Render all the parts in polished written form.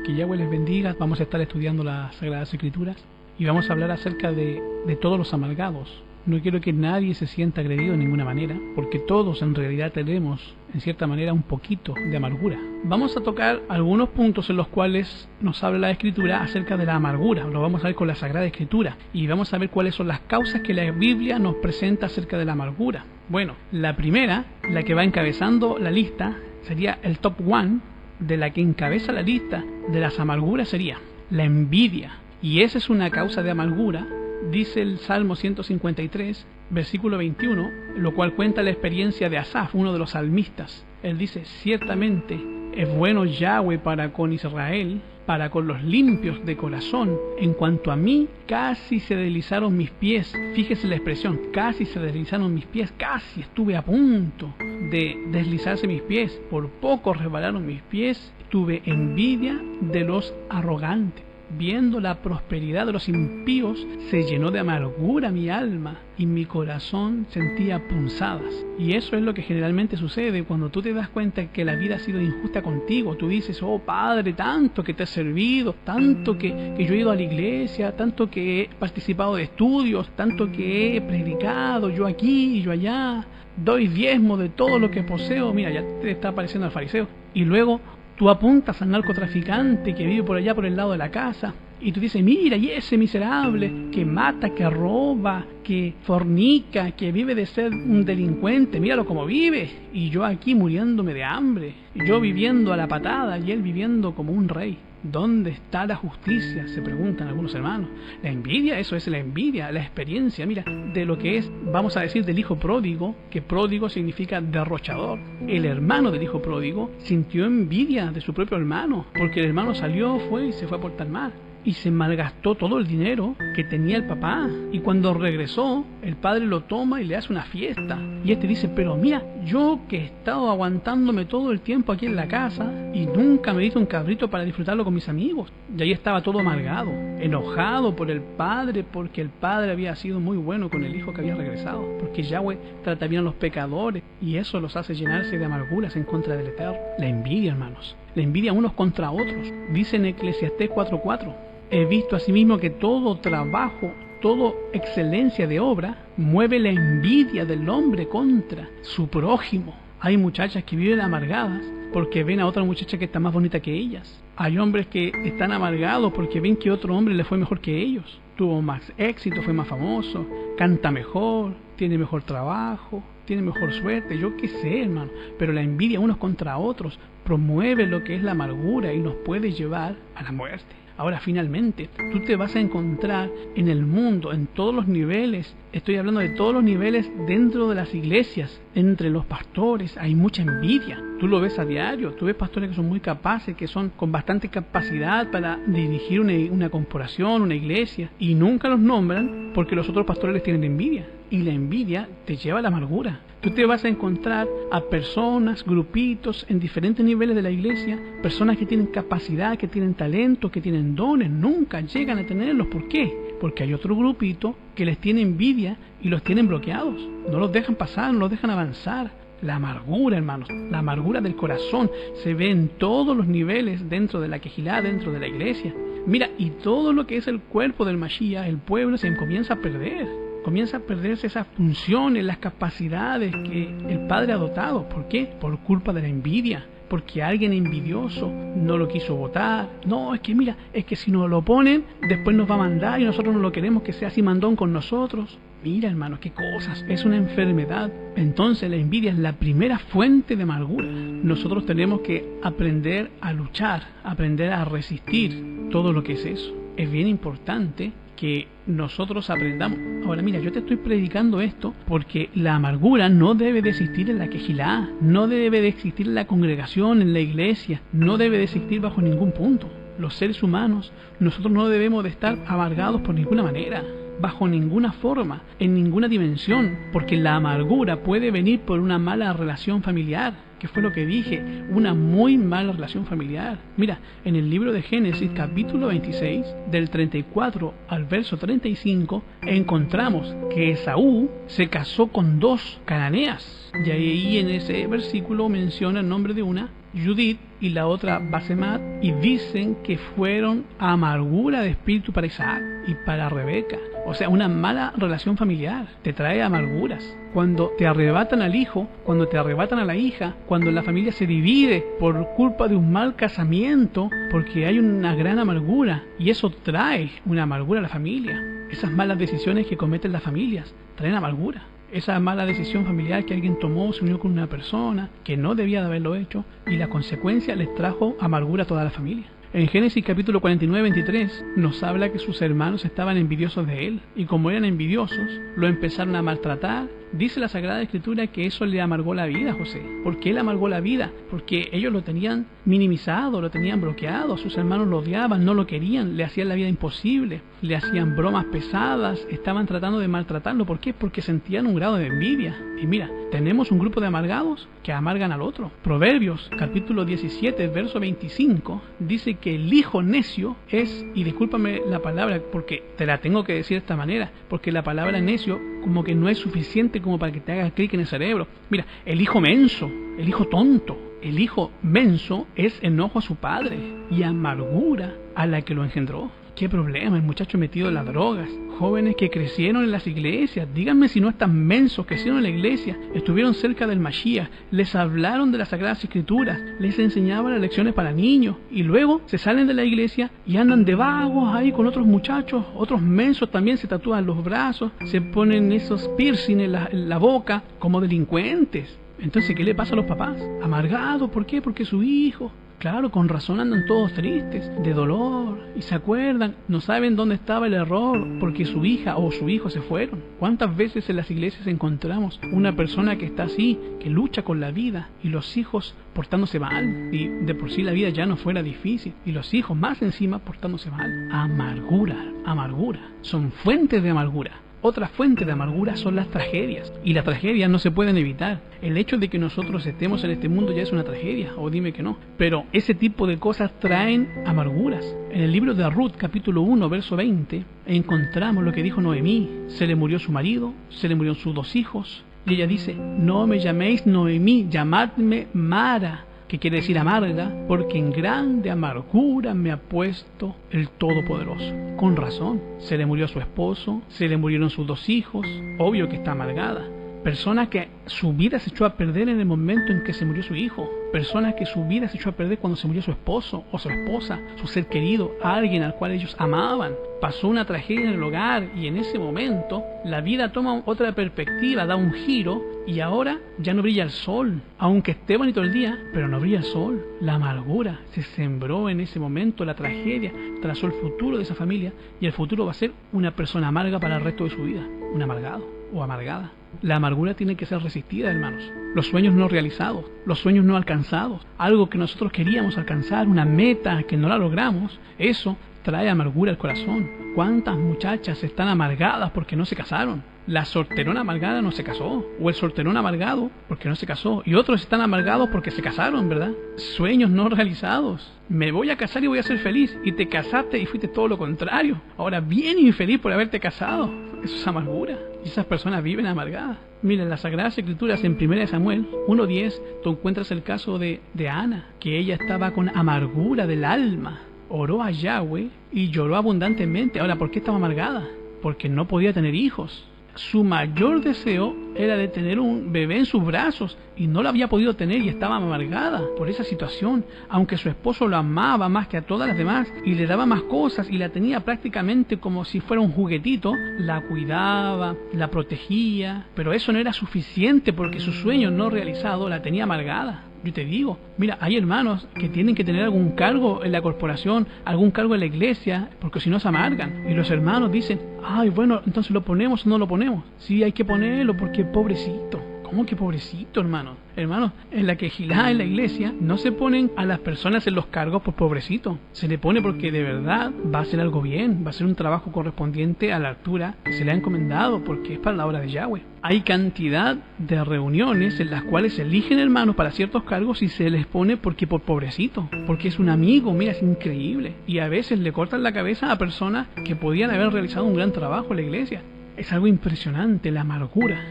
Que Yahweh les bendiga. Vamos a estar estudiando las Sagradas Escrituras y vamos a hablar acerca de todos los amargados. No quiero que nadie se sienta agredido de ninguna manera, porque todos en realidad tenemos, en cierta manera, un poquito de amargura. Vamos a tocar algunos puntos en los cuales nos habla la Escritura acerca de la amargura. Lo vamos a ver con la Sagrada Escritura y vamos a ver cuáles son las causas que la Biblia nos presenta acerca de la amargura. Bueno, la primera, la que va encabezando la lista, sería el top one, de la que encabeza la lista de las amarguras sería la envidia. Y esa es una causa de amargura. Dice el Salmo 153, versículo 21, lo cual cuenta la experiencia de Asaf, uno de los salmistas. Él dice, ciertamente es bueno Yahweh para con Israel, para con los limpios de corazón. En cuanto a mí, casi se deslizaron mis pies. Fíjese la expresión, casi se deslizaron mis pies, casi estuve a punto de deslizarse mis pies. Por poco resbalaron mis pies. Tuve envidia de los arrogantes. Viendo la prosperidad de los impíos, se llenó de amargura mi alma y mi corazón sentía punzadas. Y eso es lo que generalmente sucede cuando tú te das cuenta que la vida ha sido injusta contigo. Tú dices, oh Padre, tanto que te he servido, tanto que yo he ido a la iglesia, tanto que he participado de estudios, tanto que he predicado, yo aquí y yo allá, doy diezmo de todo lo que poseo. Mira, ya te está apareciendo el fariseo. Y luego tú apuntas al narcotraficante que vive por allá por el lado de la casa y tú dices, mira, y ese miserable que mata, que roba, que fornica, que vive de ser un delincuente, míralo como vive, y yo aquí muriéndome de hambre, yo viviendo a la patada y él viviendo como un rey. ¿Dónde está la justicia?, se preguntan algunos hermanos. La envidia, eso es la envidia, la experiencia, mira, de lo que es, vamos a decir, del hijo pródigo, que pródigo significa derrochador. El hermano del hijo pródigo sintió envidia de su propio hermano, porque el hermano salió, fue y se fue a portar mal. Y se malgastó todo el dinero que tenía el papá. Y cuando regresó, el padre lo toma y le hace una fiesta. Y este dice, pero mira, yo que he estado aguantándome todo el tiempo aquí en la casa y nunca me hice un cabrito para disfrutarlo con mis amigos. Y ahí estaba todo amargado, enojado por el padre, porque el padre había sido muy bueno con el hijo que había regresado. Porque Yahweh trata bien a los pecadores y eso los hace llenarse de amarguras en contra del Eterno. La envidia, hermanos. La envidia unos contra otros. Dice en Eclesiastés 4:4. He visto asimismo que todo trabajo, toda excelencia de obra, mueve la envidia del hombre contra su prójimo. Hay muchachas que viven amargadas porque ven a otra muchacha que está más bonita que ellas. Hay hombres que están amargados porque ven que otro hombre le fue mejor que ellos. Tuvo más éxito, fue más famoso, canta mejor, tiene mejor trabajo, tiene mejor suerte, yo qué sé, hermano. Pero la envidia unos contra otros promueve lo que es la amargura y nos puede llevar a la muerte. Ahora, finalmente, tú te vas a encontrar en el mundo, en todos los niveles, estoy hablando de todos los niveles dentro de las iglesias, entre los pastores, hay mucha envidia. Tú lo ves a diario, tú ves pastores que son muy capaces, que son con bastante capacidad para dirigir una corporación, una iglesia, y nunca los nombran porque los otros pastores les tienen envidia. Y la envidia te lleva a la amargura. Tú te vas a encontrar a personas, grupitos, en diferentes niveles de la iglesia, personas que tienen capacidad, que tienen talento, que tienen dones, nunca llegan a tenerlos. ¿Por qué? Porque hay otro grupito que les tiene envidia y los tienen bloqueados. No los dejan pasar, no los dejan avanzar. La amargura, hermanos, la amargura del corazón se ve en todos los niveles dentro de la quejilá, dentro de la iglesia. Mira, y todo lo que es el cuerpo del Mashiach, el pueblo, se comienza a perder. Comienza a perderse esas funciones, las capacidades que el Padre ha dotado. ¿Por qué? Por culpa de la envidia. Porque alguien envidioso no lo quiso votar. No, es que mira, es que si nos lo ponen, después nos va a mandar y nosotros no lo queremos que sea así mandón con nosotros. Mira, hermanos, qué cosas. Es una enfermedad. Entonces la envidia es la primera fuente de amargura. Nosotros tenemos que aprender a luchar, aprender a resistir todo lo que es eso. Es bien importante que nosotros aprendamos. Ahora mira, yo te estoy predicando esto porque la amargura no debe de existir en la quejilá, no debe de existir en la congregación, en la iglesia, no debe de existir bajo ningún punto. Los seres humanos, nosotros no debemos de estar amargados por ninguna manera, bajo ninguna forma, en ninguna dimensión, porque la amargura puede venir por una mala relación familiar, que fue lo que dije, una muy mala relación familiar. Mira, en el libro de Génesis, capítulo 26, del 34 al verso 35, encontramos que Esaú se casó con 2 cananeas, y ahí en ese versículo menciona el nombre de una, Judith y la otra Basemat, y dicen que fueron amargura de espíritu para Isaac y para Rebeca. O sea, una mala relación familiar te trae amarguras. Cuando te arrebatan al hijo, cuando te arrebatan a la hija, cuando la familia se divide por culpa de un mal casamiento, porque hay una gran amargura, y eso trae una amargura a la familia. Esas malas decisiones que cometen las familias traen amargura. Esa mala decisión familiar que alguien tomó, se unió con una persona que no debía de haberlo hecho, y la consecuencia les trajo amargura a toda la familia. En Génesis capítulo 49-23 nos habla que sus hermanos estaban envidiosos de él, y como eran envidiosos, lo empezaron a maltratar. Dice la Sagrada Escritura que eso le amargó la vida a José. ¿Por qué le amargó la vida? Porque ellos lo tenían minimizado, lo tenían bloqueado, sus hermanos lo odiaban, no lo querían, le hacían la vida imposible, le hacían bromas pesadas, estaban tratando de maltratarlo. ¿Por qué? Porque sentían un grado de envidia. Y mira, tenemos un grupo de amargados que amargan al otro. Proverbios capítulo 17, verso 25, dice que el hijo necio es, y discúlpame la palabra porque te la tengo que decir de esta manera, porque la palabra necio como que no es suficiente como para que te haga clic en el cerebro. Mira, el hijo menso, el hijo tonto, el hijo menso es enojo a su padre y amargura a la que lo engendró. Qué problema, el muchacho metido en las drogas. Jóvenes que crecieron en las iglesias, díganme si no están mensos, crecieron en la iglesia, estuvieron cerca del Mashiach, les hablaron de las Sagradas Escrituras, les enseñaban las lecciones para niños, y luego se salen de la iglesia y andan de vagos ahí con otros muchachos, otros mensos también se tatúan los brazos, se ponen esos piercing en la boca como delincuentes. Entonces, ¿qué le pasa a los papás? Amargados, ¿por qué? Porque su hijo... Claro, con razón andan todos tristes, de dolor, y se acuerdan, no saben dónde estaba el error, porque su hija o su hijo se fueron. ¿Cuántas veces en las iglesias encontramos una persona que está así, que lucha con la vida, y los hijos portándose mal, y de por sí la vida ya no fuera difícil, y los hijos más encima portándose mal? Amargura, amargura, son fuentes de amargura. Otra fuente de amargura son las tragedias, y las tragedias no se pueden evitar. El hecho de que nosotros estemos en este mundo ya es una tragedia, o dime que no, pero ese tipo de cosas traen amarguras. En el libro de Ruth, capítulo 1, verso 20, encontramos lo que dijo Noemí. Se le murió su marido, se le murieron sus 2 hijos, y ella dice: no me llaméis Noemí, llamadme Mara, que quiere decir amarga, porque en grande amargura me ha puesto el Todopoderoso. Con razón, se le murió su esposo, se le murieron sus 2 hijos, obvio que está amargada. Personas que su vida se echó a perder en el momento en que se murió su hijo. Personas que su vida se echó a perder cuando se murió su esposo o su esposa, su ser querido, alguien al cual ellos amaban. Pasó una tragedia en el hogar y en ese momento la vida toma otra perspectiva, da un giro y ahora ya no brilla el sol. Aunque esté bonito el día, pero no brilla el sol. La amargura se sembró en ese momento, la tragedia trazó el futuro de esa familia y el futuro va a ser una persona amarga para el resto de su vida. Un amargado o amargada. La amargura tiene que ser resistida, hermanos. Los sueños no realizados, los sueños no alcanzados, algo que nosotros queríamos alcanzar, una meta que no la logramos, eso trae amargura al corazón. ¿Cuántas muchachas están amargadas porque no se casaron? La solterona amargada no se casó, o el solterón amargado porque no se casó, y otros están amargados porque se casaron, ¿verdad? Sueños no realizados. Me voy a casar y voy a ser feliz, y te casaste y fuiste todo lo contrario. Ahora bien infeliz por haberte casado. Eso es amargura, y esas personas viven amargadas. Mira, en las Sagradas Escrituras, en 1 Samuel 1:10, tú encuentras el caso de Ana, que ella estaba con amargura del alma. Oró a Yahweh y lloró abundantemente. Ahora, ¿por qué estaba amargada? Porque no podía tener hijos. Su mayor deseo era de tener un bebé en sus brazos y no lo había podido tener y estaba amargada por esa situación. Aunque su esposo lo amaba más que a todas las demás y le daba más cosas y la tenía prácticamente como si fuera un juguetito, la cuidaba, la protegía, pero eso no era suficiente porque su sueño no realizado la tenía amargada. Yo te digo, mira, hay hermanos que tienen que tener algún cargo en la corporación, algún cargo en la iglesia, porque si no se amargan. Y los hermanos dicen, ay, bueno, entonces lo ponemos o no lo ponemos. Sí, hay que ponerlo porque pobrecito. ¿Cómo que pobrecito, hermano? Hermanos, en la quejilá en la iglesia no se ponen a las personas en los cargos por pobrecito. Se le pone porque de verdad va a hacer algo bien, va a hacer un trabajo correspondiente a la altura que se le ha encomendado, porque es para la obra de Yahweh. Hay cantidad de reuniones en las cuales se eligen hermanos para ciertos cargos y se les pone porque por pobrecito, porque es un amigo, mira, es increíble. Y a veces le cortan la cabeza a personas que podían haber realizado un gran trabajo en la iglesia. Es algo impresionante, la amargura.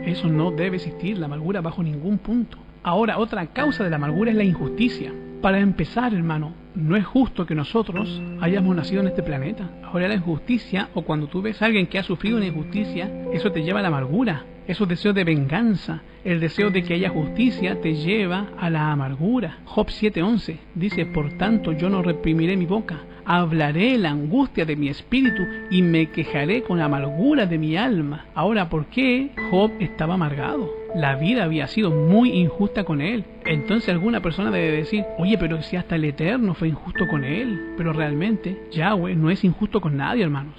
Eso no debe existir, la amargura bajo ningún punto. Ahora, otra causa de la amargura es la injusticia. Para empezar, hermano, no es justo que nosotros hayamos nacido en este planeta. Ahora la injusticia, o cuando tú ves a alguien que ha sufrido una injusticia, eso te lleva a la amargura. Esos deseos de venganza, el deseo de que haya justicia, te lleva a la amargura. Job 7:11 dice: por tanto yo no reprimiré mi boca, hablaré la angustia de mi espíritu y me quejaré con la amargura de mi alma. Ahora, ¿por qué Job estaba amargado? La vida había sido muy injusta con él. Entonces alguna persona debe decir: oye, pero si hasta el Eterno fue injusto con él. Pero realmente Yahweh no es injusto con nadie, hermanos.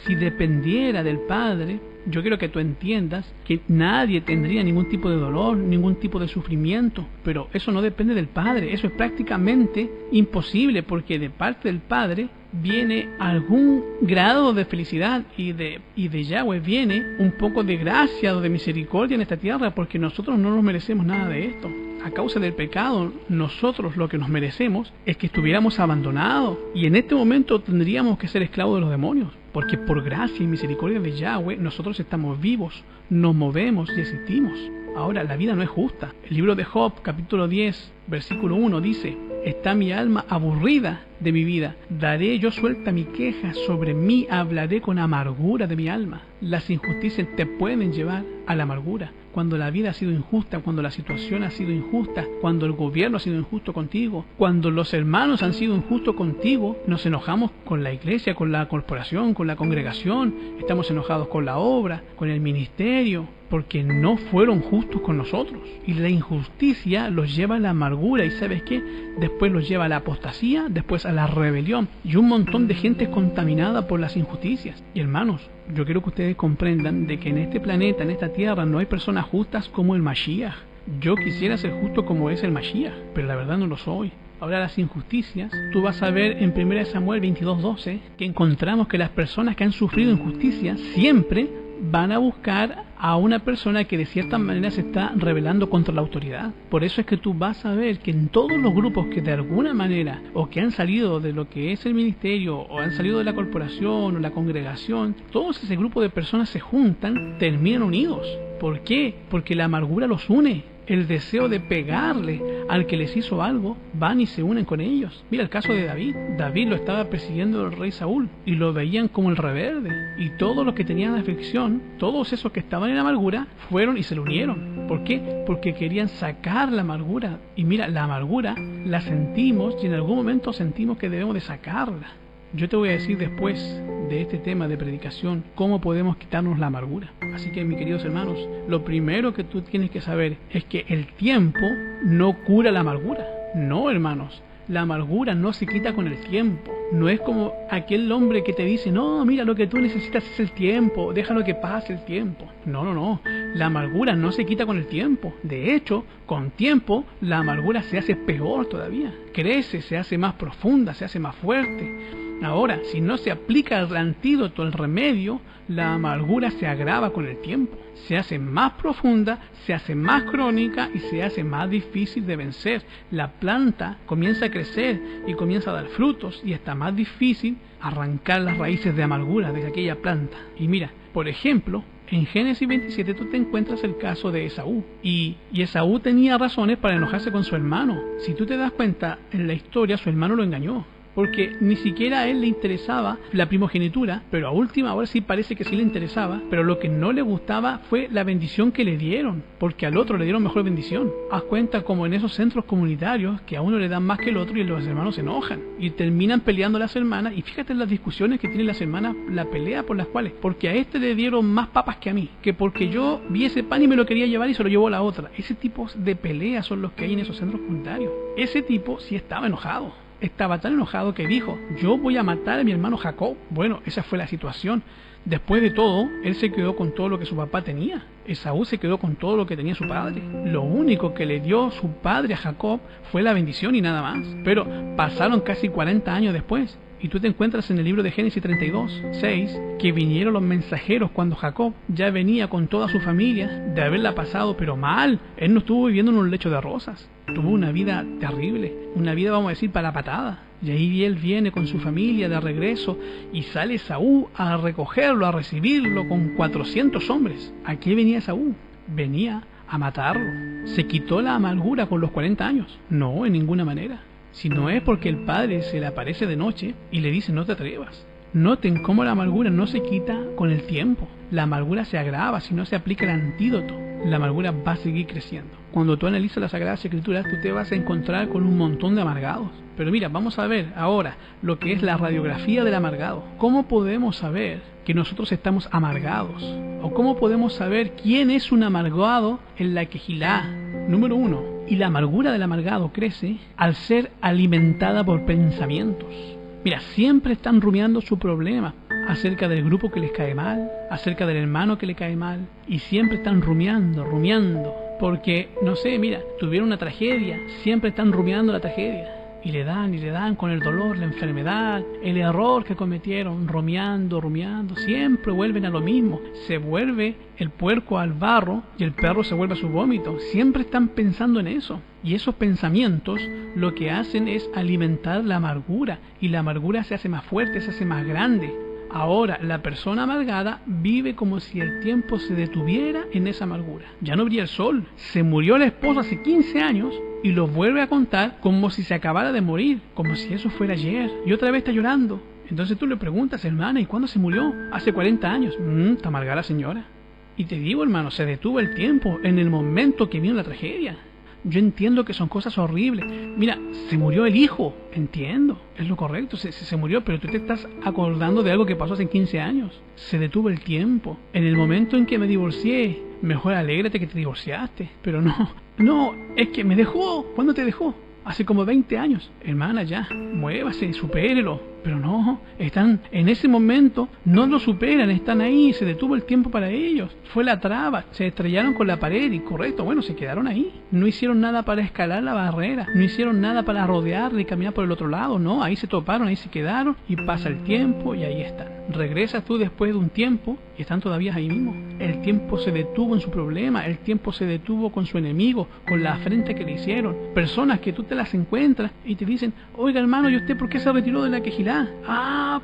Si dependiera del Padre, yo quiero que tú entiendas que nadie tendría ningún tipo de dolor, ningún tipo de sufrimiento, pero eso no depende del Padre. Eso es prácticamente imposible, porque de parte del Padre viene algún grado de felicidad y de Yahweh viene un poco de gracia o de misericordia en esta tierra, porque nosotros no nos merecemos nada de esto. A causa del pecado, nosotros lo que nos merecemos es que estuviéramos abandonados, y en este momento tendríamos que ser esclavos de los demonios, porque por gracia y misericordia de Yahweh nosotros estamos vivos, nos movemos y existimos. Ahora, la vida no es justa. El libro de Job, capítulo 10, versículo 1 dice: está mi alma aburrida de mi vida, daré yo suelta mi queja, sobre mí hablaré con amargura de mi alma. Las injusticias te pueden llevar a la amargura. Cuando la vida ha sido injusta, cuando la situación ha sido injusta, cuando el gobierno ha sido injusto contigo, cuando los hermanos han sido injustos contigo, nos enojamos con la iglesia, con la corporación, con la congregación, estamos enojados con la obra, con el ministerio, porque no fueron justos con nosotros. Y la injusticia los lleva a la amargura, y ¿sabes qué? Después los lleva a la apostasía, después a la rebelión, y un montón de gente es contaminada por las injusticias. Y hermanos, yo quiero que ustedes comprendan de que en este planeta, en esta tierra, no hay personas justas como el Mashiach. Yo quisiera ser justo como es el Mashiach, pero la verdad no lo soy. Ahora, las injusticias, tú vas a ver en 1 Samuel 22:12 que encontramos que las personas que han sufrido injusticia siempre van a buscar a una persona que de cierta manera se está rebelando contra la autoridad. Por eso es que tú vas a ver que en todos los grupos que de alguna manera, o que han salido de lo que es el ministerio, o han salido de la corporación o la congregación, todos ese grupo de personas se juntan, terminan unidos. ¿Por qué? Porque la amargura los une. El deseo de pegarle al que les hizo algo, van y se unen con ellos. Mira el caso de David. David lo estaba persiguiendo el rey Saúl y lo veían como el rebelde. Y todos los que tenían aflicción, todos esos que estaban en amargura, fueron y se lo unieron. ¿Por qué? Porque querían sacar la amargura. Y mira, la amargura la sentimos y en algún momento sentimos que debemos de sacarla. Yo te voy a decir después de este tema de predicación cómo podemos quitarnos la amargura. Así que, mis queridos hermanos, lo primero que tú tienes que saber es que el tiempo no cura la amargura. No, hermanos, la amargura no se quita con el tiempo. No es como aquel hombre que te dice: no, mira, lo que tú necesitas es el tiempo, déjalo que pase el tiempo. No. La amargura no se quita con el tiempo. De hecho, con tiempo, la amargura se hace peor todavía. Crece, se hace más profunda, se hace más fuerte. Ahora, si no se aplica el antídoto, el remedio, la amargura se agrava con el tiempo. Se hace más profunda, se hace más crónica y se hace más difícil de vencer. La planta comienza a crecer y comienza a dar frutos, y está más difícil arrancar las raíces de amargura de aquella planta. Y mira, por ejemplo, en Génesis 27 tú te encuentras el caso de Esaú. Y Esaú tenía razones para enojarse con su hermano. Si tú te das cuenta, en la historia su hermano lo engañó, porque ni siquiera a él le interesaba la primogenitura, pero a última hora sí parece que sí le interesaba, pero lo que no le gustaba fue la bendición que le dieron, porque al otro le dieron mejor bendición. Haz cuenta como en esos centros comunitarios que a uno le dan más que el otro y los hermanos se enojan y terminan peleando las hermanas. Y fíjate en las discusiones que tienen las hermanas, la pelea por las cuales, porque a este le dieron más papas que a mí, que porque yo vi ese pan y me lo quería llevar y se lo llevó a la otra. Ese tipo de peleas son los que hay en esos centros comunitarios. Ese tipo sí estaba enojado. Estaba tan enojado que dijo: yo voy a matar a mi hermano Jacob. Bueno, esa fue la situación. Después de todo, él se quedó con todo lo que su papá tenía. Esaú se quedó con todo lo que tenía su padre. Lo único que le dio su padre a Jacob fue la bendición y nada más. Pero pasaron casi 40 años después. Y tú te encuentras en el libro de Génesis 32:6 que vinieron los mensajeros cuando Jacob ya venía con toda su familia de haberla pasado pero mal. Él no estuvo viviendo en un lecho de rosas. Tuvo una vida terrible, una vida, vamos a decir, para la patada. Y ahí él viene con su familia de regreso y sale Esaú a recogerlo, a recibirlo con 400 hombres. ¿A qué venía Esaú? Venía a matarlo. ¿Se quitó la amargura con los 40 años? No, en ninguna manera. Si no es porque el padre se le aparece de noche y le dice no te atrevas. Noten cómo la amargura no se quita con el tiempo. La amargura se agrava si no se aplica el antídoto. La amargura va a seguir creciendo. Cuando tú analizas las Sagradas Escrituras, tú te vas a encontrar con un montón de amargados. Pero mira, vamos a ver ahora lo que es la radiografía del amargado. ¿Cómo podemos saber que nosotros estamos amargados? ¿O cómo podemos saber quién es un amargado en la Quejilá? Número 1. Y la amargura del amargado crece al ser alimentada por pensamientos. Mira, siempre están rumiando su problema acerca del grupo que les cae mal, acerca del hermano que le cae mal, y siempre están rumiando, porque, no sé, mira, tuvieron una tragedia, siempre están rumiando la tragedia, y le dan con el dolor, la enfermedad, el error que cometieron, rumiando, siempre vuelven a lo mismo, se vuelve el puerco al barro y el perro se vuelve a su vómito, siempre están pensando en eso. Y esos pensamientos lo que hacen es alimentar la amargura, y la amargura se hace más fuerte, se hace más grande. Ahora, la persona amargada vive como si el tiempo se detuviera en esa amargura. Ya no brilla el sol, se murió la esposa hace 15 años y lo vuelve a contar como si se acabara de morir, como si eso fuera ayer, y otra vez está llorando. Entonces tú le preguntas, hermana, ¿y cuándo se murió? Hace 40 años. Está amargada la señora. Y te digo, hermano, se detuvo el tiempo en el momento que vino la tragedia. Yo entiendo que son cosas horribles. Mira, se murió el hijo, entiendo, es lo correcto, se murió, pero tú te estás acordando de algo que pasó hace 15 años. Se detuvo el tiempo. En el momento en que me divorcié, mejor alégrate que te divorciaste. Pero no, es que me dejó. ¿Cuándo te dejó? Hace como 20 años. Hermana, ya, muévase, supérelo. Pero no, están en ese momento, no lo superan, están ahí, se detuvo el tiempo para ellos. Fue la traba, se estrellaron con la pared y correcto, bueno, se quedaron ahí. No hicieron nada para escalar la barrera, no hicieron nada para rodearla y caminar por el otro lado, no, ahí se toparon, ahí se quedaron y pasa el tiempo y ahí están. Regresas tú después de un tiempo y están todavía ahí mismo. El tiempo se detuvo en su problema, el tiempo se detuvo con su enemigo, con la afrenta que le hicieron. Personas que tú te las encuentras y te dicen, oiga hermano, ¿y usted por qué se retiró de la Quejilá?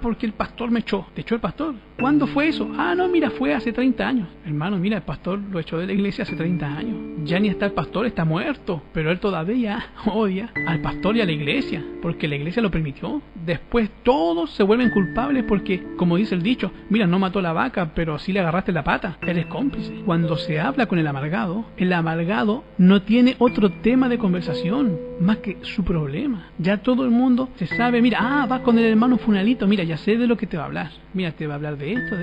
Porque el pastor me echó. ¿Te echó el pastor? ¿Cuándo fue eso? No, mira, fue hace 30 años. Hermano, mira, el pastor lo echó de la iglesia hace 30 años. Ya ni está el pastor, está muerto. Pero él todavía odia al pastor y a la iglesia, porque la iglesia lo permitió. Después todos se vuelven culpables porque, como dice el dicho, mira, no mató la vaca, pero sí le agarraste la pata. Eres cómplice. Cuando se habla con el amargado no tiene otro tema de conversación más que su problema. Ya todo el mundo se sabe, mira, vas con el hermano Funalito, mira, ya sé de lo que te va a hablar. Mira, te va a hablar de esto.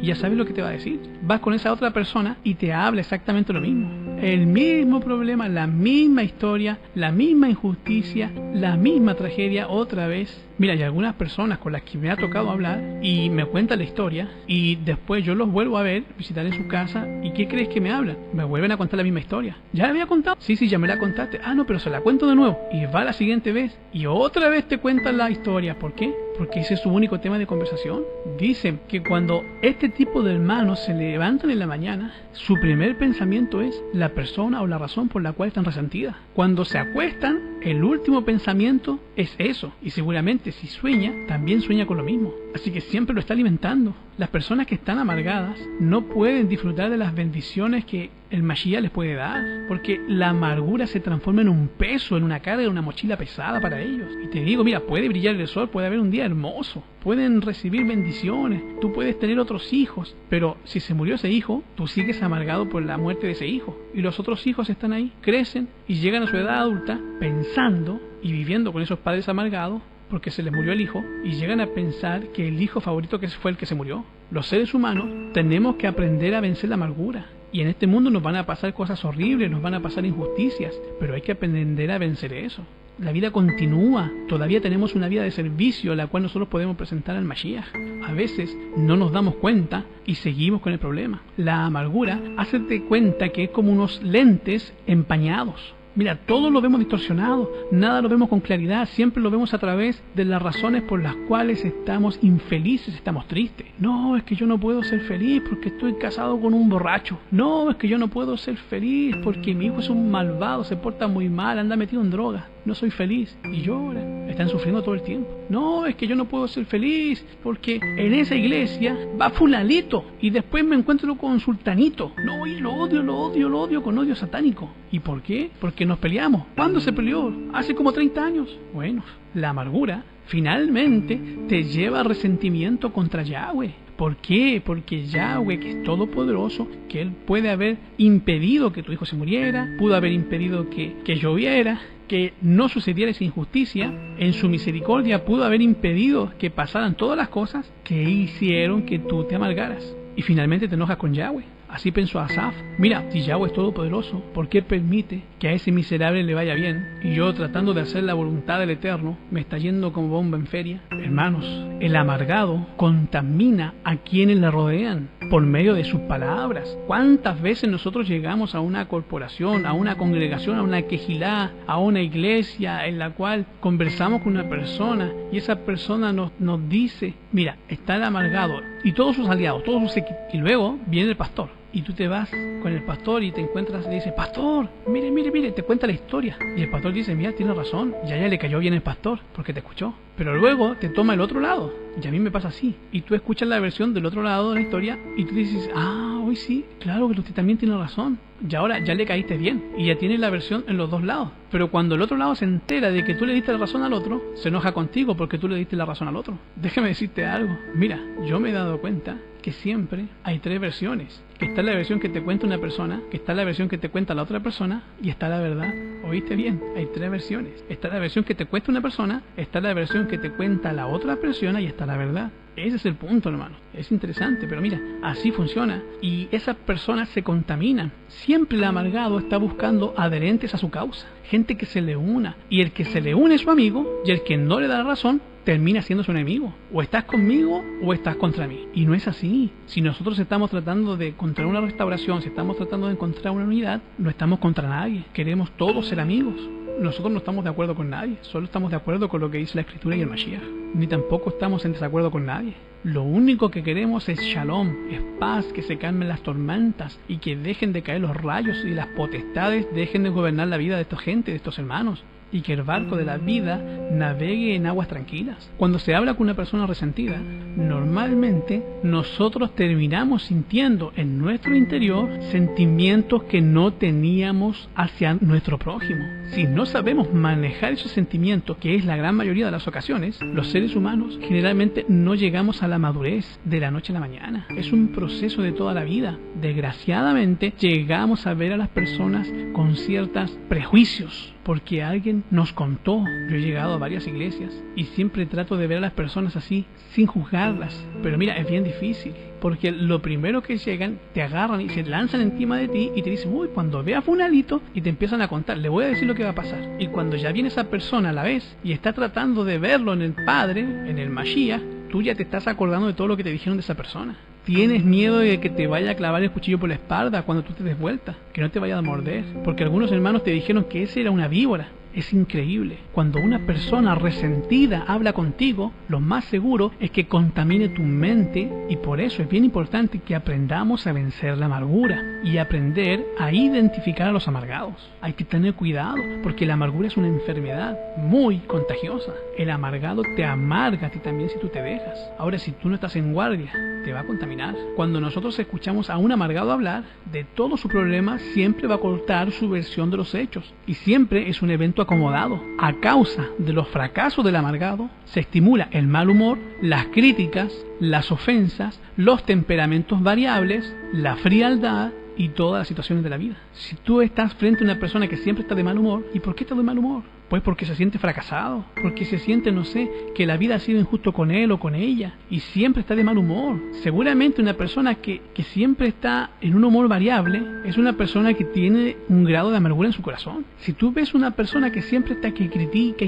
Y ya sabes lo que te va a decir. Vas con esa otra persona y te habla exactamente lo mismo. El mismo problema, la misma historia, la misma injusticia, la misma tragedia otra vez. Mira, hay algunas personas con las que me ha tocado hablar y me cuentan la historia y después yo los vuelvo a ver, visitar en su casa y ¿qué crees que me hablan? Me vuelven a contar la misma historia. ¿Ya la había contado? Sí, ya me la contaste. No, pero se la cuento de nuevo. Y va la siguiente vez y otra vez te cuentan la historia. ¿Por qué? Porque ese es su único tema de conversación. Dicen que cuando este tipo de hermanos se levantan en la mañana, su primer pensamiento es la persona o la razón por la cual están resentidas. Cuando se acuestan, el último pensamiento es eso. Y seguramente si sueña, también sueña con lo mismo. Así que siempre lo está alimentando. Las personas que están amargadas no pueden disfrutar de las bendiciones que el Mashiach les puede dar, porque la amargura se transforma en un peso, en una carga, en una mochila pesada para ellos. Y te digo, mira, puede brillar el sol, puede haber un día hermoso, pueden recibir bendiciones, tú puedes tener otros hijos, pero si se murió ese hijo, tú sigues amargado por la muerte de ese hijo. Y los otros hijos están ahí, crecen y llegan a su edad adulta pensando y viviendo con esos padres amargados, porque se les murió el hijo, y llegan a pensar que el hijo favorito que fue el que se murió. Los seres humanos tenemos que aprender a vencer la amargura. Y en este mundo nos van a pasar cosas horribles, nos van a pasar injusticias, pero hay que aprender a vencer eso. La vida continúa, todavía tenemos una vida de servicio a la cual nosotros podemos presentar al Mashiach. A veces no nos damos cuenta y seguimos con el problema. La amargura, hazte cuenta que es como unos lentes empañados. Mira, todo lo vemos distorsionado, nada lo vemos con claridad, siempre lo vemos a través de las razones por las cuales estamos infelices, estamos tristes. No, es que yo no puedo ser feliz porque estoy casado con un borracho. No, es que yo no puedo ser feliz porque mi hijo es un malvado, se porta muy mal, anda metido en droga. no soy feliz, y lloran, están sufriendo todo el tiempo. No, es que yo no puedo ser feliz porque en esa iglesia va fulanito y después me encuentro con sultanito. No, y lo odio con odio satánico. ¿Y por qué? Porque nos peleamos. ¿Cuándo se peleó? Hace como 30 años. Bueno, la amargura finalmente te lleva a resentimiento contra Yahweh. ¿Por qué? Porque Yahweh, que es todopoderoso, que Él puede haber impedido que tu hijo se muriera, pudo haber impedido que lloviera, que no sucediera esa injusticia, en su misericordia pudo haber impedido que pasaran todas las cosas que hicieron que tú te amargaras. Y finalmente te enojas con Yahweh. Así pensó Asaf. Mira, si Yahweh es todopoderoso, ¿por qué permite que a ese miserable le vaya bien? Y yo, tratando de hacer la voluntad del Eterno, me está yendo como bomba en feria. Hermanos, el amargado contamina a quienes le rodean por medio de sus palabras. ¿Cuántas veces nosotros llegamos a una corporación, a una congregación, a una quejilá, a una iglesia en la cual conversamos con una persona y esa persona nos dice, mira, está el amargado y todos sus aliados, todos sus equipos, y luego viene el pastor? Y tú te vas con el pastor y te encuentras y dices, pastor, mire, te cuenta la historia. Y el pastor dice, mira, tiene razón, ya le cayó bien el pastor, porque te escuchó. Pero luego te toma el otro lado, y a mí me pasa así. Y tú escuchas la versión del otro lado de la historia y tú dices, hoy sí, claro que usted también tiene razón. Y ahora ya le caíste bien, y ya tienes la versión en los dos lados. Pero cuando el otro lado se entera de que tú le diste la razón al otro, se enoja contigo porque tú le diste la razón al otro. Déjame decirte algo. Mira, yo me he dado cuenta que siempre hay tres versiones. Que está la versión que te cuenta una persona, que está la versión que te cuenta la otra persona, y está la verdad. ¿Oíste bien? Hay tres versiones. Está la versión que te cuenta una persona, está la versión que te cuenta la otra persona, y está la verdad. Ese es el punto, hermano. Es interesante, pero mira, así funciona. Y esas personas se contaminan. Siempre el amargado está buscando adherentes a su causa. Gente que se le una. Y el que se le une es su amigo, y el que no le da la razón termina siendo su enemigo. O estás conmigo o estás contra mí. Y no es así. Si nosotros estamos tratando de encontrar una restauración, si estamos tratando de encontrar una unidad, no estamos contra nadie. Queremos todos ser amigos. Nosotros no estamos de acuerdo con nadie, solo estamos de acuerdo con lo que dice la Escritura y el Mashiach. Ni tampoco estamos en desacuerdo con nadie. Lo único que queremos es shalom, es paz, que se calmen las tormentas y que dejen de caer los rayos y las potestades dejen de gobernar la vida de esta gente, de estos hermanos, y que el barco de la vida navegue en aguas tranquilas. Cuando se habla con una persona resentida, normalmente nosotros terminamos sintiendo en nuestro interior sentimientos que no teníamos hacia nuestro prójimo. Si no sabemos manejar esos sentimientos, que es la gran mayoría de las ocasiones, los seres humanos generalmente no llegamos a la madurez de la noche a la mañana. Es un proceso de toda la vida. Desgraciadamente, llegamos a ver a las personas con ciertos prejuicios, porque alguien nos contó. Yo he llegado a varias iglesias y siempre trato de ver a las personas así, sin juzgarlas. Pero mira, es bien difícil, porque lo primero que llegan, te agarran y se lanzan encima de ti y te dicen, uy, cuando vea a fulanito, y te empiezan a contar, le voy a decir lo que va a pasar. Y cuando ya viene esa persona a la vez y está tratando de verlo en el Padre, en el Mashiach, tú ya te estás acordando de todo lo que te dijeron de esa persona. Tienes miedo de que te vaya a clavar el cuchillo por la espalda cuando tú te des vuelta, que no te vaya a morder, porque algunos hermanos te dijeron que ese era una víbora. Es increíble. Cuando una persona resentida habla contigo, lo más seguro es que contamine tu mente, y por eso es bien importante que aprendamos a vencer la amargura y aprender a identificar a los amargados. Hay que tener cuidado, porque la amargura es una enfermedad muy contagiosa. El amargado te amarga a ti también si tú te dejas. Ahora, si tú no estás en guardia, te va a contaminar. Cuando nosotros escuchamos a un amargado hablar de todo su problema, siempre va a contar su versión de los hechos, y siempre es un evento acomodado. A causa de los fracasos del amargado, se estimula el mal humor, las críticas, las ofensas, los temperamentos variables, la frialdad y todas las situaciones de la vida. Si tú estás frente a una persona que siempre está de mal humor, ¿y por qué está de mal humor? Pues porque se siente fracasado, porque se siente, no sé, que la vida ha sido injusto con él o con ella, y siempre está de mal humor. Seguramente una persona que siempre está en un humor variable es una persona que tiene un grado de amargura en su corazón. Si tú ves una persona que siempre está que critica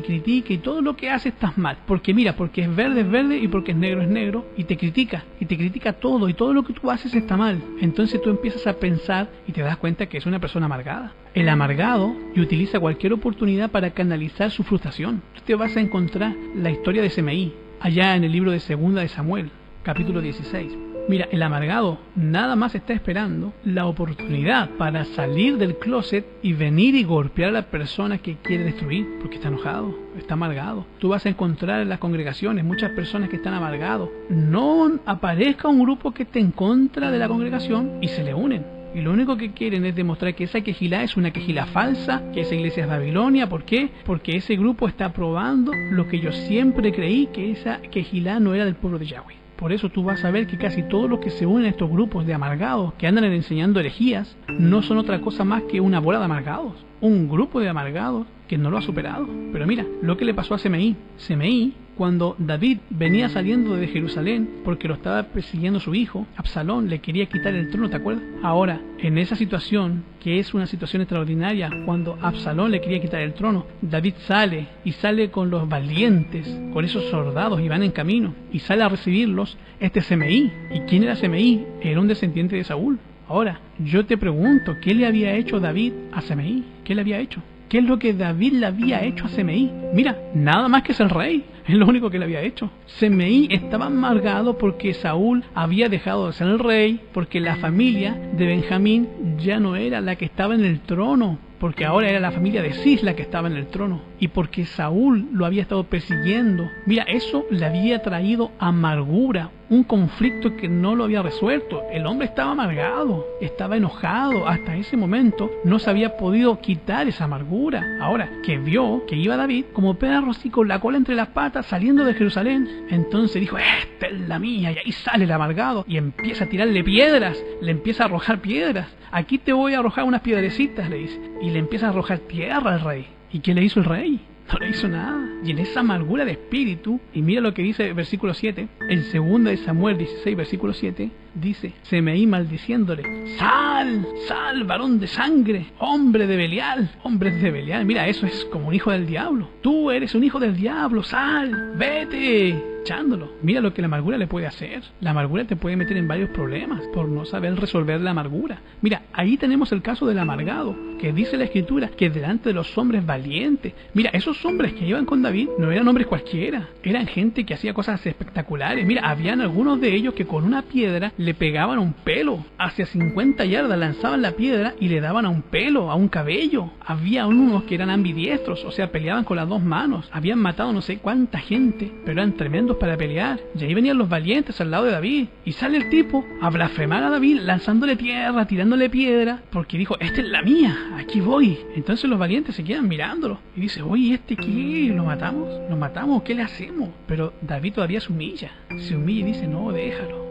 y todo lo que hace estás mal, porque mira, porque es verde y porque es negro, y te critica todo, y todo lo que tú haces está mal, entonces tú empiezas a pensar y te das cuenta que es una persona amargada. El amargado utiliza cualquier oportunidad para canalizar su frustración. Tú te vas a encontrar la historia de Semeí allá en el libro de Segunda de Samuel, capítulo 16. Mira, el amargado nada más está esperando la oportunidad para salir del closet y venir y golpear a la persona que quiere destruir, porque está enojado, está amargado. Tú vas a encontrar en las congregaciones muchas personas que están amargados. No aparezca un grupo que esté en contra de la congregación y se le unen. Y lo único que quieren es demostrar que esa quejilá es una quejilá falsa, que esa iglesia es Babilonia. ¿Por qué? Porque ese grupo está probando lo que yo siempre creí, que esa quejilá no era del pueblo de Yahweh. Por eso tú vas a ver que casi todos los que se unen a estos grupos de amargados que andan enseñando herejías no son otra cosa más que una bola de amargados, un grupo de amargados que no lo ha superado. Pero mira lo que le pasó a Semeí. Semeí, cuando David venía saliendo de Jerusalén porque lo estaba persiguiendo su hijo, Absalón le quería quitar el trono, ¿te acuerdas? Ahora, en esa situación, que es una situación extraordinaria, cuando Absalón le quería quitar el trono, David sale y sale con los valientes, con esos soldados, y van en camino, y sale a recibirlos Semeí. ¿Y quién era Semeí? Era un descendiente de Saúl. Ahora, yo te pregunto, ¿qué le había hecho David a Semeí? ¿Qué le había hecho? ¿Qué es lo que David le había hecho a Semeí? Mira, nada más que es el rey. Es lo único que le había hecho. Semeí estaba amargado porque Saúl había dejado de ser el rey, porque la familia de Benjamín ya no era la que estaba en el trono, porque ahora era la familia de Cis la que estaba en el trono, y porque Saúl lo había estado persiguiendo. Mira, eso le había traído amargura, un conflicto que no lo había resuelto. El hombre estaba amargado, estaba enojado. Hasta ese momento no se había podido quitar esa amargura. Ahora que vio que iba David como perro así con la cola entre las patas saliendo de Jerusalén, entonces dijo: esta es la mía. Y ahí sale el amargado y empieza a tirarle piedras, le empieza a arrojar piedras. Aquí te voy a arrojar unas piedrecitas, le dice, y le empieza a arrojar tierra al rey. ¿Y qué le hizo el rey? No le hizo nada. Y en esa amargura de espíritu, y mira lo que dice el versículo 7, en 2 de Samuel 16, versículo 7, dice: Semeí maldiciéndole: sal, sal, varón de sangre, hombre de Belial. Hombres de Belial, mira, eso es como un hijo del diablo. Tú eres un hijo del diablo, sal, vete. Echándolo. Mira lo que la amargura le puede hacer. La amargura te puede meter en varios problemas por no saber resolver la amargura. Mira, ahí tenemos el caso del amargado, que dice la escritura que delante de los hombres valientes. Mira, esos hombres que iban con David no eran hombres cualquiera, eran gente que hacía cosas espectaculares. Mira, habían algunos de ellos que con una piedra le pegaban a un pelo, hacia 50 yardas lanzaban la piedra y le daban a un pelo, a un cabello. Había unos que eran ambidiestros, o sea, peleaban con las dos manos. Habían matado no sé cuánta gente, pero eran tremendos para pelear. Y ahí venían los valientes al lado de David, y sale el tipo a blasfemar a David, lanzándole tierra, tirándole piedra, porque dijo: esta es la mía, aquí voy. Entonces los valientes se quedan mirándolo y dice: oye, ¿este qué? ¿Lo matamos? ¿Lo matamos? ¿Qué le hacemos? Pero David todavía se humilla y dice: no, déjalo.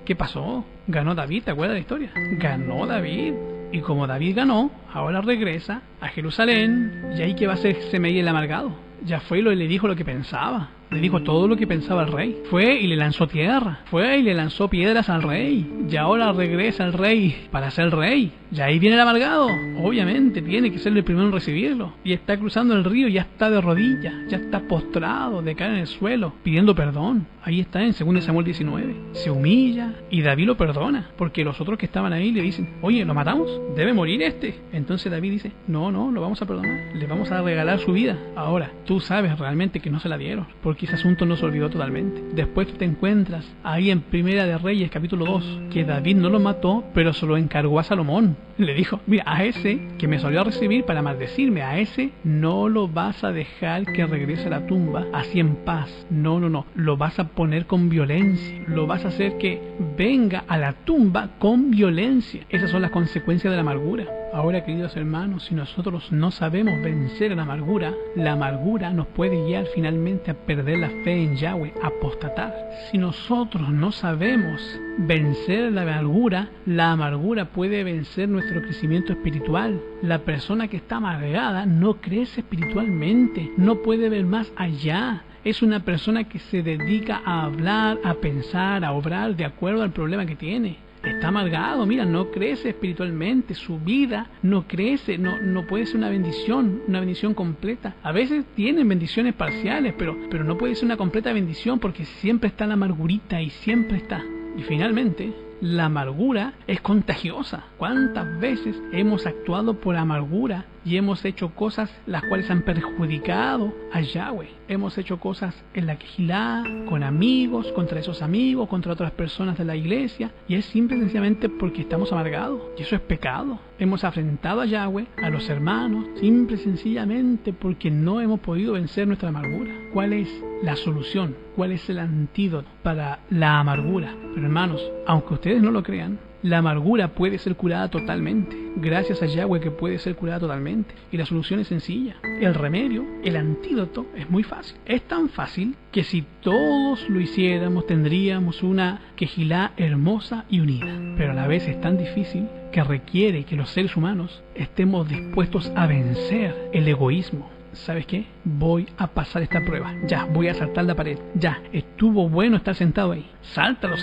¿Qué pasó? Ganó David, ¿te acuerdas de la historia? Ganó David. Y como David ganó, ahora regresa a Jerusalén. ¿Y ahí qué va a hacer Semeí el amargado? Ya fue y le dijo lo que pensaba. Le dijo todo lo que pensaba el rey. Fue y le lanzó tierra. Fue y le lanzó piedras al rey. Y ahora regresa el rey para ser rey. Y ahí viene el amargado. Obviamente tiene que ser el primero en recibirlo. Y está cruzando el río, ya está de rodillas, ya está postrado, de cara en el suelo, pidiendo perdón. Ahí está en 2 Samuel 19. Se humilla y David lo perdona, porque los otros que estaban ahí le dicen: oye, ¿lo matamos? Debe morir este. Entonces David dice: no, lo vamos a perdonar. Le vamos a regalar su vida. Ahora, tú sabes realmente que no se la dieron, porque ese asunto no se olvidó totalmente. Después tú te encuentras ahí en Primera de Reyes, capítulo 2, que David no lo mató, pero se lo encargó a Salomón. Le dijo: mira, a ese que me salió a recibir para maldecirme, a ese no lo vas a dejar que regrese a la tumba así en paz. No. Lo vas a poner con violencia. Lo vas a hacer que venga a la tumba con violencia. Esas son las consecuencias de la amargura. Ahora, queridos hermanos, si nosotros no sabemos vencer la amargura nos puede guiar finalmente a perder la fe en Yahweh, a apostatar. Si nosotros no sabemos vencer la amargura puede vencer nuestro crecimiento espiritual. La persona que está amargada no crece espiritualmente, no puede ver más allá. Es una persona que se dedica a hablar, a pensar, a obrar de acuerdo al problema que tiene. Está amargado, mira, no crece espiritualmente, su vida no crece, no puede ser una bendición completa. A veces tienen bendiciones parciales, pero no puede ser una completa bendición, porque siempre está la amargurita y siempre está. Y finalmente, La amargura es contagiosa. ¿Cuántas veces hemos actuado por amargura y hemos hecho cosas las cuales han perjudicado a Yahweh? Hemos hecho cosas en la quejilá, con amigos, contra esos amigos, contra otras personas de la iglesia, y es simple y sencillamente porque estamos amargados, y eso es pecado. Hemos afrentado a Yahweh, a los hermanos, simple y sencillamente porque no hemos podido vencer nuestra amargura. ¿Cuál es la solución? ¿Cuál es el antídoto para la amargura? Pero hermanos, aunque ustedes no lo crean, la amargura puede ser curada totalmente. Gracias a Yahweh que puede ser curada totalmente. Y la solución es sencilla. El remedio, el antídoto, es muy fácil. Es tan fácil que si todos lo hiciéramos tendríamos una quejilá hermosa y unida. Pero a la vez es tan difícil que requiere que los seres humanos estemos dispuestos a vencer el egoísmo. ¿Sabes qué? Voy a pasar esta prueba. Ya, voy a saltar la pared. Ya, estuvo bueno estar sentado ahí. Sáltalo,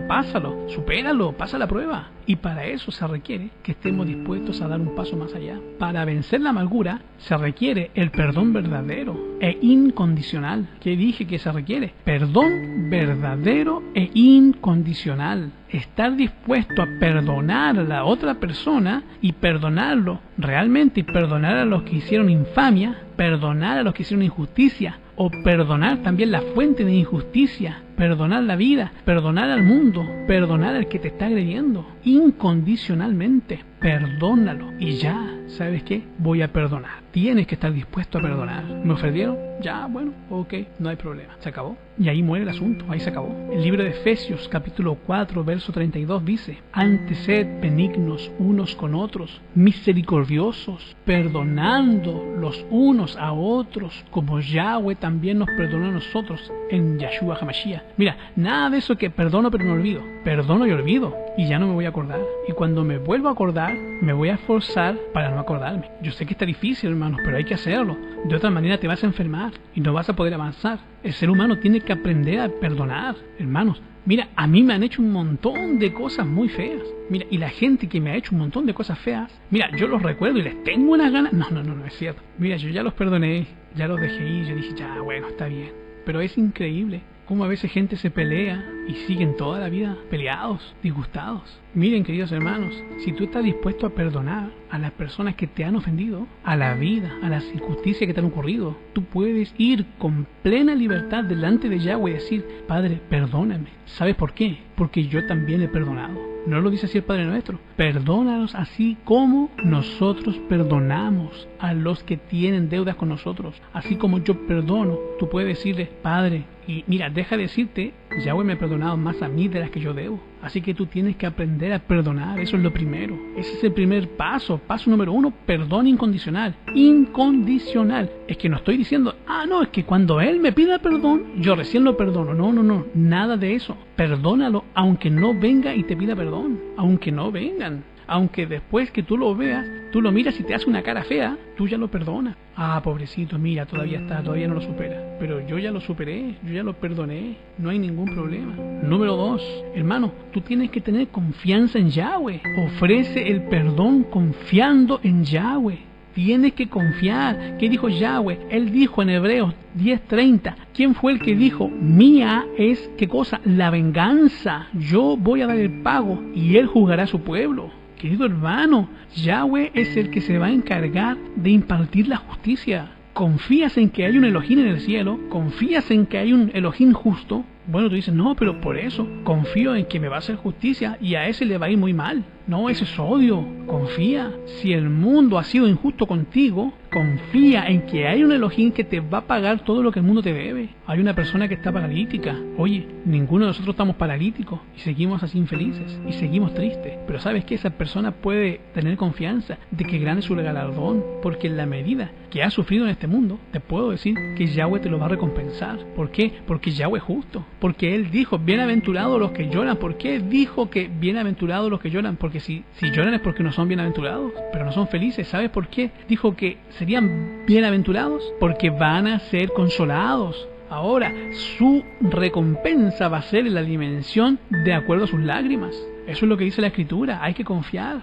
pásalo, supéralo, pasa la prueba. Y para eso se requiere que estemos dispuestos a dar un paso más allá. Para vencer la amargura se requiere el perdón verdadero e incondicional. ¿Qué dije que se requiere? Perdón verdadero e incondicional. Estar dispuesto a perdonar a la otra persona y perdonarlo realmente, y perdonar a los que hicieron infamia, perdonar a los que hicieron injusticia, o perdonar también la fuente de injusticia, perdonar la vida, perdonar al mundo, perdonar al que te está agrediendo, incondicionalmente, perdónalo. Y ya, ¿sabes qué? Voy a perdonar. Tienes que estar dispuesto a perdonar. ¿Me ofendieron? Ya, bueno, ok, no hay problema. Se acabó. Y ahí muere el asunto, ahí se acabó. El libro de Efesios, capítulo 4, verso 32 dice: antes sed benignos unos con otros, misericordiosos, perdonando los unos a otros, como Yahweh también nos perdonó a nosotros en Yahshua HaMashiach. Mira, nada de eso que perdono pero no olvido. Perdono y olvido, y ya no me voy a acordar. Y cuando me vuelvo a acordar, me voy a esforzar para no acordarme. Yo sé que está difícil, hermanos, pero hay que hacerlo. De otra manera te vas a enfermar y no vas a poder avanzar. El ser humano tiene que aprender a perdonar, hermanos. Mira, a mí me han hecho un montón de cosas muy feas. Mira, y la gente que me ha hecho un montón de cosas feas, mira, yo los recuerdo y les tengo unas ganas. No es cierto. Mira, yo ya los perdoné, ya los dejé ir, yo dije, ya, bueno, está bien. Pero es increíble cómo a veces gente se pelea y siguen toda la vida peleados, disgustados. Miren, queridos hermanos, si tú estás dispuesto a perdonar a las personas que te han ofendido, a la vida, a las injusticias que te han ocurrido, tú puedes ir con plena libertad delante de Yahweh y decir: Padre, perdóname. ¿Sabes por qué? Porque yo también he perdonado. ¿No lo dice así el Padre nuestro? Perdónalos así como nosotros perdonamos a los que tienen deudas con nosotros. Así como yo perdono, tú puedes decirle: Padre, y mira, deja de decirte, Yahweh me ha perdonado más a mí de las que yo debo. Así que tú tienes que aprender a perdonar, eso es lo primero. Ese es el primer paso. Paso número 1, perdón incondicional. Incondicional. Es que no estoy diciendo, no, es que cuando Él me pida perdón, yo recién lo perdono. No, nada de eso. Perdónalo aunque no venga y te pida perdón. Aunque no vengan. Aunque después que tú lo veas, tú lo miras y te hace una cara fea, tú ya lo perdonas. Pobrecito, mira, todavía no lo supera. Pero yo ya lo superé, yo ya lo perdoné, no hay ningún problema. Número 2, hermano, tú tienes que tener confianza en Yahweh. Ofrece el perdón confiando en Yahweh. Tienes que confiar. ¿Qué dijo Yahweh? Él dijo en Hebreos 10:30. ¿Quién fue el que dijo? Mía es, ¿qué cosa? La venganza. Yo voy a dar el pago y Él juzgará a su pueblo. Querido hermano, Yahweh es el que se va a encargar de impartir la justicia. ¿Confías en que hay un Elohim en el cielo? ¿Confías en que hay un Elohim justo? Bueno, tú dices, no, pero por eso confío en que me va a hacer justicia y a ese le va a ir muy mal. No, ese es odio. Confía. Si el mundo ha sido injusto contigo, confía en que hay un Elohim que te va a pagar todo lo que el mundo te debe. Hay una persona que está paralítica. Oye, ninguno de nosotros estamos paralíticos y seguimos así infelices y seguimos tristes. Pero ¿sabes qué? Esa persona puede tener confianza de que grande es su galardón, porque en la medida que has sufrido en este mundo, te puedo decir que Yahweh te lo va a recompensar. ¿Por qué? Porque Yahweh es justo. Porque Él dijo, bienaventurados los que lloran. ¿Por qué dijo que bienaventurados los que lloran? Porque si lloran es porque no son bienaventurados, pero no son felices. ¿Sabes por qué dijo que serían bienaventurados? Porque van a ser consolados. Ahora, su recompensa va a ser en la dimensión de acuerdo a sus lágrimas. Eso es lo que dice la Escritura. Hay que confiar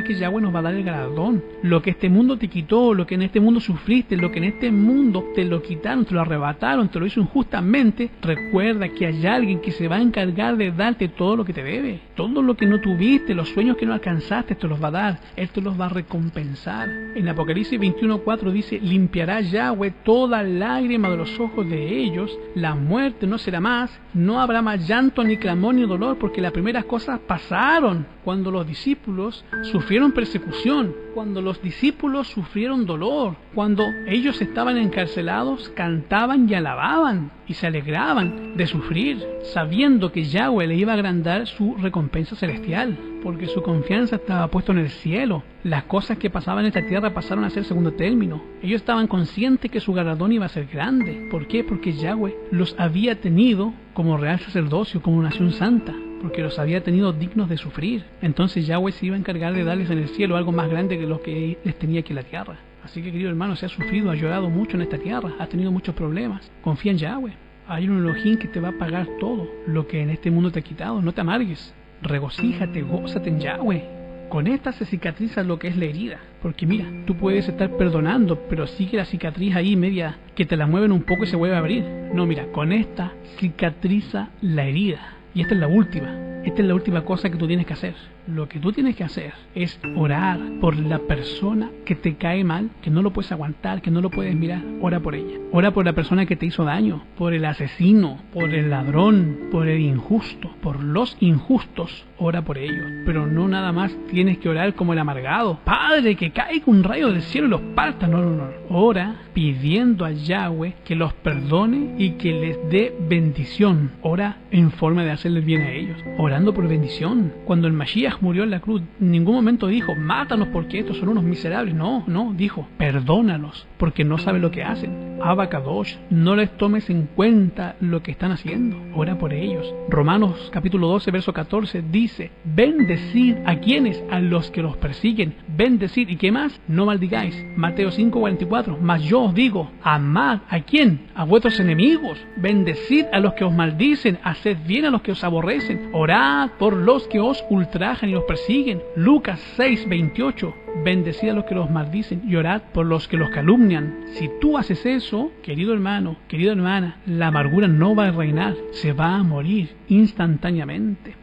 que Yahweh nos va a dar el galardón. Lo que este mundo te quitó, lo que en este mundo sufriste, lo que en este mundo te lo quitaron, te lo arrebataron, te lo hizo injustamente, recuerda que hay alguien que se va a encargar de darte todo lo que te debe. Todo lo que no tuviste, los sueños que no alcanzaste, te los va a dar. Él te los va a recompensar. En Apocalipsis 21:4 dice: limpiará Yahweh toda lágrima de los ojos de ellos, la muerte no será más, no habrá más llanto ni clamor ni dolor, porque las primeras cosas pasaron. Cuando los discípulos sufrieron persecución, cuando los discípulos sufrieron dolor, cuando ellos estaban encarcelados, cantaban y alababan y se alegraban de sufrir, sabiendo que Yahweh le iba a agrandar su recompensa celestial, porque su confianza estaba puesta en el cielo. Las cosas que pasaban en esta tierra pasaron a ser segundo término. Ellos estaban conscientes que su galardón iba a ser grande. ¿Por qué? Porque Yahweh los había tenido como real sacerdocio, como nación santa, porque los había tenido dignos de sufrir. Entonces Yahweh se iba a encargar de darles en el cielo algo más grande que lo que les tenía aquí en la tierra. Así que, querido hermano, se ha sufrido, ha llorado mucho en esta tierra, ha tenido muchos problemas. Confía en Yahweh. Hay un Elohim que te va a pagar todo lo que en este mundo te ha quitado. No te amargues. Regocíjate, gózate en Yahweh. Con esta se cicatriza lo que es la herida. Porque mira, tú puedes estar perdonando, pero sigue la cicatriz ahí media que te la mueven un poco y se vuelve a abrir. No, mira, con esta cicatriza la herida. Y esta es la última. Esta es la última cosa que tú tienes que hacer. Lo que tú tienes que hacer es orar por la persona que te cae mal, que no lo puedes aguantar, que no lo puedes mirar. Ora por ella. Ora por la persona que te hizo daño, por el asesino, por el ladrón, por el injusto, por los injustos. Ora por ellos. Pero no nada más tienes que orar como el amargado. Padre, que caiga un rayo del cielo y los parta. No. Ora pidiendo a Yahweh que los perdone y que les dé bendición. Ora en forma de hacerles bien a ellos. Orando por bendición. Cuando el Mashiach murió en la cruz, en ningún momento dijo: mátanos porque estos son unos miserables. No, dijo: perdónalos porque no saben lo que hacen. Abba Kadosh, no les tomes en cuenta lo que están haciendo. Ora por ellos. Romanos capítulo 12, verso 14 dice: bendecid a quienes, a los que los persiguen. Bendecid, ¿y qué más? No maldigáis. Mateo 5:44, mas yo os digo, amad ¿a quién? A vuestros enemigos. Bendecid a los que os maldicen, haced bien a los que os aborrecen. Orad por los que os ultrajan y os persiguen. Lucas 6:28, bendecid a los que los maldicen y orad por los que los calumnian. Si tú haces eso, querido hermano, querida hermana, la amargura no va a reinar, se va a morir instantáneamente.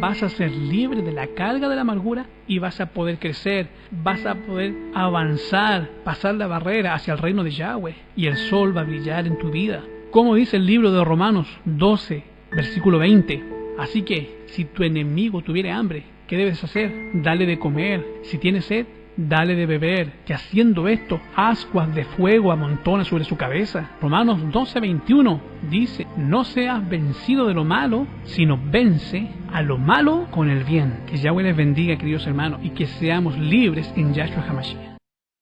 Vas a ser libre de la carga de la amargura y vas a poder crecer, vas a poder avanzar, pasar la barrera hacia el reino de Yahweh, y el sol va a brillar en tu vida. Como dice el libro de Romanos 12, versículo 20. Así que, si tu enemigo tuviere hambre, ¿qué debes hacer? Dale de comer. Si tiene sed, dale de beber, que haciendo esto, ascuas de fuego amontona sobre su cabeza. Romanos 12:21 dice: no seas vencido de lo malo, sino vence a lo malo con el bien. Que Yahweh les bendiga, queridos hermanos, y que seamos libres en Yahshua HaMashiach.